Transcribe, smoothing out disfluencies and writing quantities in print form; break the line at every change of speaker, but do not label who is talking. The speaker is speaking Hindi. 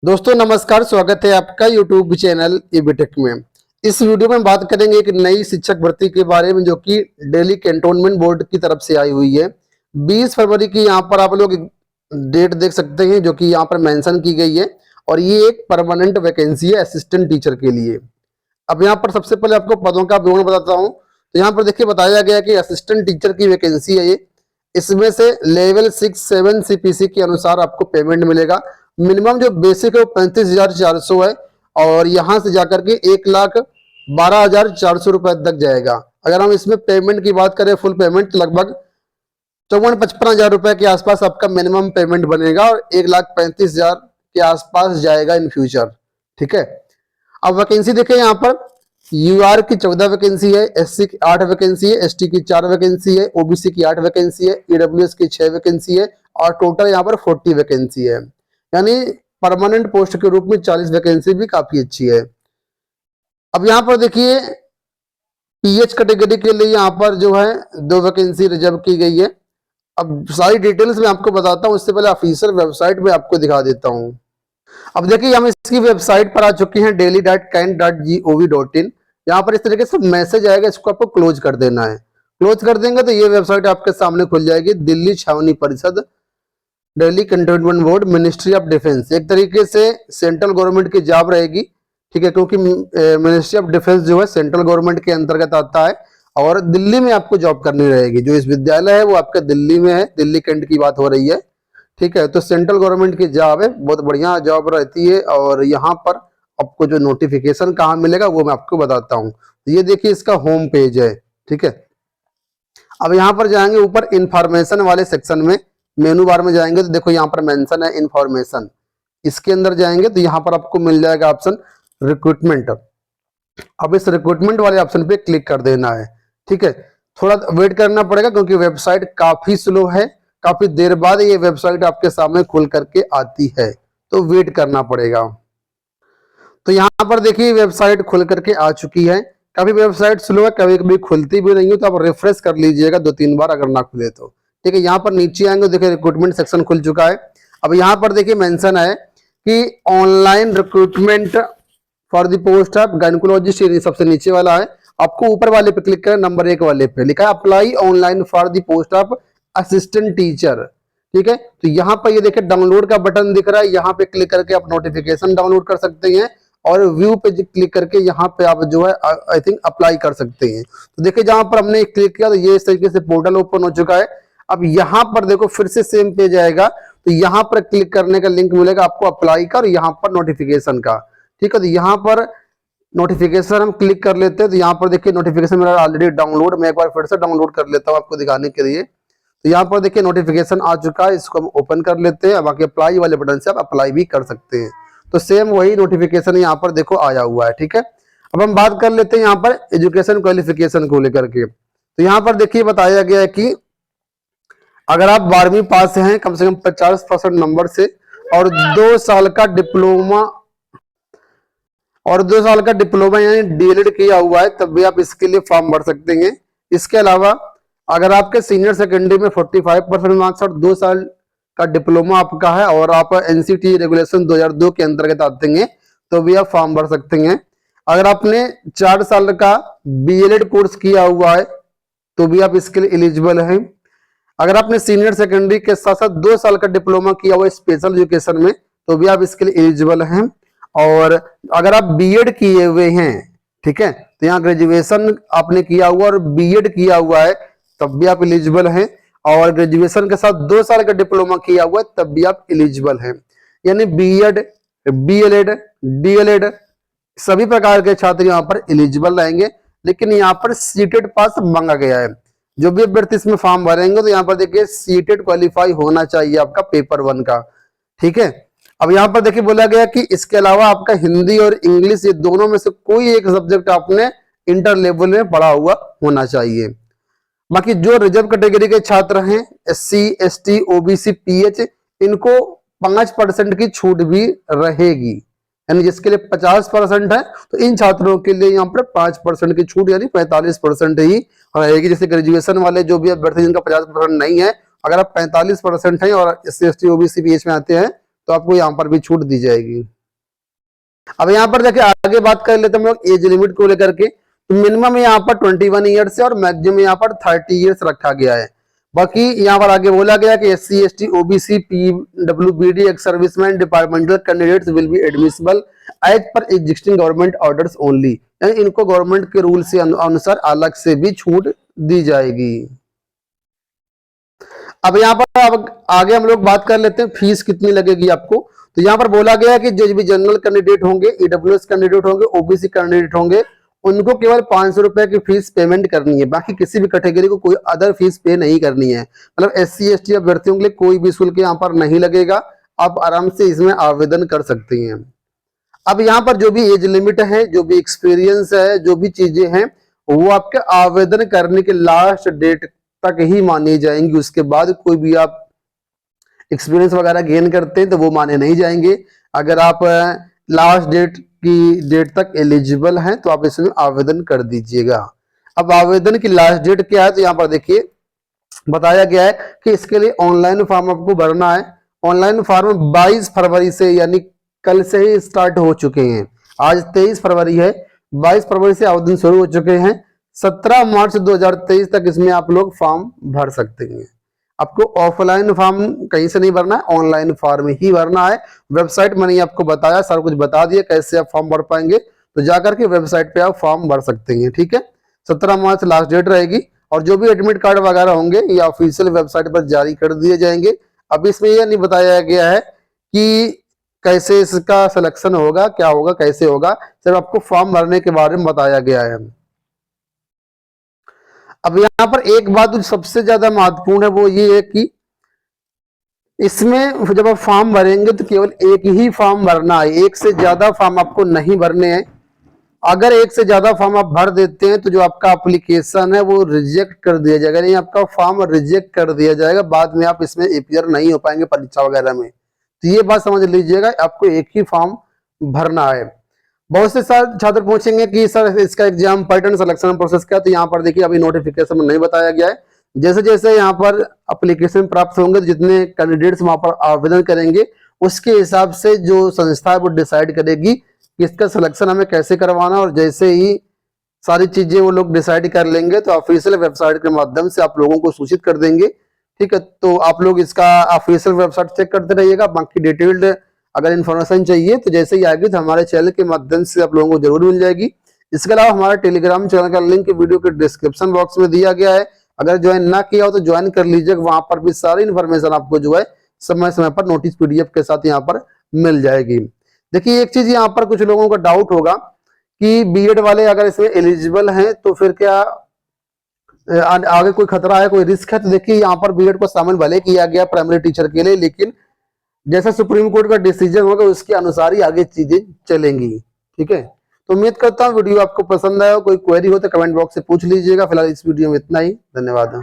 दोस्तों नमस्कार, स्वागत है आपका यूट्यूब चैनल ईबीटेक में। इस वीडियो में बात करेंगे एक नई शिक्षक भर्ती के बारे में जो कि दिल्ली कैंटोनमेंट बोर्ड की तरफ से आई हुई है। 20 फरवरी की यहाँ पर आप लोग डेट देख सकते हैं जो कि यहाँ पर मेंशन की गई है और ये एक परमानेंट वैकेंसी है असिस्टेंट टीचर के लिए। अब यहाँ पर सबसे पहले आपको पदों का विवरण बताता हूँ। तो यहाँ पर देखिए बताया गया कि असिस्टेंट टीचर की वैकेंसी है ये। इसमें से लेवल 6-7 सीपीसी के अनुसार आपको पेमेंट मिलेगा। मिनिमम जो बेसिक है वो 35,400 है और यहाँ से जाकर के 1,12,400 रुपए तक जाएगा। अगर हम इसमें पेमेंट की बात करें फुल पेमेंट लगभग 54-55 हजार रुपए के आसपास आपका मिनिमम पेमेंट बनेगा और 1,35,000 के आसपास जाएगा इन फ्यूचर। ठीक है, अब वैकेंसी देखें यहाँ पर यूआर की 14 वैकेंसी है, एससी की 8 वैकेंसी है, एसटी की 4 वैकेंसी है, ओबीसी की 8 वैकेंसी है, ईडब्ल्यूएस की 6 वैकेंसी है और टोटल यहाँ पर 40 वैकेंसी है। यानी परमानेंट पोस्ट के रूप में 40 वैकेंसी भी काफी अच्छी है। अब यहाँ पर देखिए पीएच कैटेगरी के लिए यहाँ पर जो है 2 वैकेंसी रिजर्व की गई है। अब सारी डिटेल्स मैं आपको बताता हूँ, उससे पहले ऑफिशियल वेबसाइट में आपको दिखा देता हूँ। अब देखिए हम इसकी वेबसाइट पर आ चुके हैं delhi.can.gov.in। यहाँ पर इस तरीके से मैसेज आएगा, इसको आपको क्लोज कर देना है। क्लोज कर देंगे तो ये वेबसाइट आपके सामने खुल जाएगी। दिल्ली छावनी परिषद, Delhi cantonment board, ministry of defence, एक तरीके से सेंट्रल गवर्नमेंट की जॉब रहेगी। ठीक है, क्योंकि मिनिस्ट्री ऑफ डिफेंस जो है सेंट्रल गवर्नमेंट के अंतर्गत आता है और दिल्ली में आपको जॉब करनी रहेगी। जो इस विद्यालय है वो आपके दिल्ली में है, दिल्ली कैंट की बात हो रही है। ठीक है, तो सेंट्रल गवर्नमेंट की जॉब है, बहुत बढ़िया जॉब रहती है। और यहाँ पर आपको जो नोटिफिकेशन कहाँ मिलेगा वो मैं आपको बताता हूँ। ये देखिए इसका होम पेज है। ठीक है, अब यहाँ पर जाएंगे ऊपर इंफॉर्मेशन वाले सेक्शन में, मेनू बार में जाएंगे तो देखो यहाँ पर मेंशन है इंफॉर्मेशन। इसके अंदर जाएंगे तो यहाँ पर आपको मिल जाएगा ऑप्शन रिक्रूटमेंट। अब इस रिक्रूटमेंट वाले ऑप्शन पे क्लिक कर देना है। ठीक है, थोड़ा वेट करना पड़ेगा क्योंकि वेबसाइट काफी स्लो है, काफी देर बाद ये वेबसाइट आपके सामने खुल करके आती है, तो वेट करना पड़ेगा। तो यहाँ पर देखिए वेबसाइट खुल करके आ चुकी है। कभी वेबसाइट स्लो है, कभी कभी खुलती भी नहीं है, तो आप रिफ्रेश कर लीजिएगा 2-3 बार अगर ना खुले तो। ठीक है, यहाँ पर नीचे आएंगे देखिए रिक्रूटमेंट सेक्शन खुल चुका है। अब यहाँ पर देखिए मेंशन है कि online recruitment for the post of gynaecologist, सबसे नीचे वाला है। आपको ऊपर वाले पे क्लिक करें, नंबर 1 वाले पे लिखा है apply online for the post of assistant teacher. ठीक है, तो यहाँ पर ये देखिए डाउनलोड का बटन दिख रहा है, यहाँ पे क्लिक करके आप नोटिफिकेशन डाउनलोड कर सकते हैं और व्यू पे क्लिक करके यहाँ पे आप जो है आई थिंक अप्लाई कर सकते हैं। तो देखिए जहां पर हमने क्लिक किया तो ये इस तरीके से पोर्टल ओपन हो चुका है। अब यहाँ पर देखो फिर से सेम पेज आएगा, तो यहाँ पर क्लिक करने का लिंक मिलेगा आपको अप्लाई का और यहाँ पर नोटिफिकेशन का। ठीक है, तो यहाँ पर नोटिफिकेशन हम क्लिक कर लेते हैं तो यहाँ पर देखिए नोटिफिकेशन मेरा ऑलरेडी डाउनलोड, मैं एक बार फिर से डाउनलोड कर लेता हूँ आपको दिखाने के लिए। तो यहाँ पर देखिए नोटिफिकेशन आ चुका है, इसको हम ओपन कर लेते हैं। बाकी अप्लाई वाले बटन से आप अप्लाई भी कर सकते हैं। तो सेम वही नोटिफिकेशन यहाँ पर देखो आया हुआ है। ठीक है, अब हम बात कर लेते हैं यहाँ पर एजुकेशन क्वालिफिकेशन को लेकर के। तो यहाँ पर देखिए बताया गया है कि अगर आप 12वीं पास हैं कम से कम 50% नंबर से और 2 साल का डिप्लोमा यानी डीएलएड किया हुआ है, तब भी आप इसके लिए फॉर्म भर सकते हैं। इसके अलावा अगर आपके सीनियर सेकेंडरी में 45% मार्क्स और 2 साल का डिप्लोमा आपका है और आप एनसीटी रेगुलेशन 2002 के अंतर्गत आते हैं तो भी आप फॉर्म भर सकते हैं। अगर आपने 4 साल का बीएलएड कोर्स किया हुआ है तो भी आप इसके लिए एलिजिबल हैं। अगर आपने सीनियर सेकेंडरी के साथ साथ 2 साल का डिप्लोमा किया हुआ है स्पेशल एजुकेशन में तो भी आप इसके लिए एलिजिबल हैं। और अगर आप बीएड किए हुए हैं, ठीक है, तो यहाँ ग्रेजुएशन आपने किया हुआ और बीएड किया हुआ है तब भी आप एलिजिबल हैं। और ग्रेजुएशन के साथ 2 साल का डिप्लोमा किया हुआ है तब भी आप एलिजिबल हैं। यानी बीएड, बीएलएड, डीएलएड सभी प्रकार के छात्र यहाँ पर एलिजिबल रहेंगे। लेकिन यहाँ पर सीटेड पास मांगा गया है। जो भी अभ्यर्थी इसमें फॉर्म भरेंगे तो यहाँ पर देखिए सीटेड क्वालिफाई होना चाहिए आपका पेपर 1 का। ठीक है, अब यहाँ पर देखिए बोला गया कि इसके अलावा आपका हिंदी और इंग्लिश ये दोनों में से कोई एक सब्जेक्ट आपने इंटर लेवल में पढ़ा हुआ होना चाहिए। बाकी जो रिजर्व कैटेगरी के छात्र हैं एससी, एसटी, ओबीसी, पीएच, इनको 5% की छूट भी रहेगी। यानी जिसके लिए 50% है तो इन छात्रों के लिए यहाँ पर 5% की छूट यानी 45% ही रहेगी। जैसे ग्रेजुएशन वाले जो भी अभ्यर्थी जिनका 50% नहीं है, अगर आप 45% है और एससी, एसटी, ओबीसी, पीएच में आते हैं तो आपको यहाँ पर भी छूट दी जाएगी। अब यहाँ पर देखिए आगे बात कर लेते हैं हम लोग एज लिमिट को लेकर के। तो मिनिमम यहाँ पर 21 ईयर्स है और मैक्सिमम यहाँ पर 30 ईयर्स रखा गया है। बाकी यहाँ पर आगे बोला गया कि SC ST OBC PWBD ex serviceman departmental candidates will be admissible as per existing government orders only, यानी इनको गवर्नमेंट के रूल से अनुसार अलग से भी छूट दी जाएगी। अब यहाँ पर अब आगे हम लोग बात कर लेते हैं फीस कितनी लगेगी आपको। तो यहाँ पर बोला गया कि जो भी जनरल कैंडिडेट होंगे, EWS कैंडिडेट होंगे, OBC कैंडिडेट होंगे, उनको केवल 500 रुपए की फीस पेमेंट करनी है। बाकी किसी भी कैटेगरी को कोई अदर फीस पे नहीं करनी है। मतलब SC ST अभ्यर्थियों के लिए कोई भी शुल्क यहाँ पर नहीं लगेगा, आप आराम से इसमें आवेदन कर सकती हैं। अब यहाँ पर जो भी एज लिमिट है, जो भी एक्सपीरियंस है, जो भी चीजें हैं, वो आपके आवेदन करने के लास्ट डेट तक ही मानी जाएंगी। उसके बाद कोई भी आप एक्सपीरियंस वगैरह गेन करते हैं तो वो माने नहीं जाएंगे। अगर आप लास्ट डेट तक एलिजिबल हैं तो आप इसमें आवेदन कर दीजिएगा। अब आवेदन की लास्ट डेट क्या है, तो यहाँ पर देखिए बताया गया है कि इसके लिए ऑनलाइन फॉर्म आपको भरना है। ऑनलाइन फॉर्म 22 फरवरी से, यानी कल से ही स्टार्ट हो चुके हैं। आज 23 फरवरी है, 22 फरवरी से आवेदन शुरू हो चुके हैं। 17 मार्च 2023 तक इसमें आप लोग फॉर्म भर सकते हैं। आपको ऑफलाइन फॉर्म कहीं से नहीं भरना है, ऑनलाइन फॉर्म ही भरना है। वेबसाइट मैंने आपको बताया, सारा कुछ बता दिया कैसे आप फॉर्म भर पाएंगे, तो जाकर के वेबसाइट पे आप फॉर्म भर सकते हैं। ठीक है, 17 मार्च लास्ट डेट रहेगी और जो भी एडमिट कार्ड वगैरह होंगे ये ऑफिशियल वेबसाइट पर जारी कर दिए जाएंगे। अब इसमें यह नहीं बताया गया है कि कैसे इसका सिलेक्शन होगा, क्या होगा, कैसे होगा, सिर्फ आपको फॉर्म भरने के बारे में बताया गया है। अब यहाँ पर एक बात जो सबसे ज्यादा महत्वपूर्ण है वो ये है कि इसमें जब आप फॉर्म भरेंगे तो केवल एक ही फॉर्म भरना है, एक से ज्यादा फॉर्म आपको नहीं भरने हैं। अगर एक से ज्यादा फॉर्म आप भर देते हैं तो जो आपका एप्लीकेशन है वो रिजेक्ट कर दिया जाएगा, नहीं आपका फॉर्म रिजेक्ट कर दिया जाएगा, बाद में आप इसमें अपीयर नहीं हो पाएंगे परीक्षा वगैरह में। तो ये बात समझ लीजिएगा, आपको एक ही फॉर्म भरना है। बहुत से छात्र पूछेंगे कि सर इसका एग्जाम पैटर्न सिलेक्शन प्रोसेस क्या, तो यहाँ पर देखिए अभी नोटिफिकेशन में नहीं बताया गया है। जैसे जैसे यहाँ पर एप्लीकेशन प्राप्त होंगे तो जितने कैंडिडेट्स वहां पर आवेदन करेंगे उसके हिसाब से जो संस्था है वो डिसाइड करेगी कि इसका सिलेक्शन हमें कैसे करवाना, और जैसे ही सारी चीजें वो लोग डिसाइड कर लेंगे तो ऑफिशियल वेबसाइट के माध्यम से आप लोगों को सूचित कर देंगे। ठीक है, तो आप लोग इसका ऑफिशियल वेबसाइट चेक करते रहिएगा। बाकी डिटेल्ड अगर इन्फॉर्मेशन चाहिए तो जैसे ही आएगी तो हमारे चैनल के माध्यम से आप लोगों को जरूर मिल जाएगी। इसके अलावा हमारे टेलीग्राम चैनल का लिंक वीडियो के डिस्क्रिप्शन बॉक्स में दिया गया है, अगर ज्वाइन ना किया हो तो ज्वाइन कर लीजिए। वहां पर भी सारी इन्फॉर्मेशन आपको जो है समय समय पर नोटिस PDF के साथ यहाँ पर मिल जाएगी। देखिए एक चीज यहाँ पर कुछ लोगों का डाउट होगा कि BEd वाले अगर इसमें एलिजिबल हैं तो फिर क्या आगे कोई खतरा है, कोई रिस्क है। तो देखिए यहाँ पर BEd को शामिल भले किया गया प्राइमरी टीचर के लिए, लेकिन जैसा सुप्रीम कोर्ट का डिसीजन होगा उसके अनुसार ही आगे चीजें चलेंगी। ठीक है, तो उम्मीद करता हूँ वीडियो आपको पसंद आया हो। कोई क्वेरी हो तो कमेंट बॉक्स से पूछ लीजिएगा। फिलहाल इस वीडियो में इतना ही, धन्यवाद।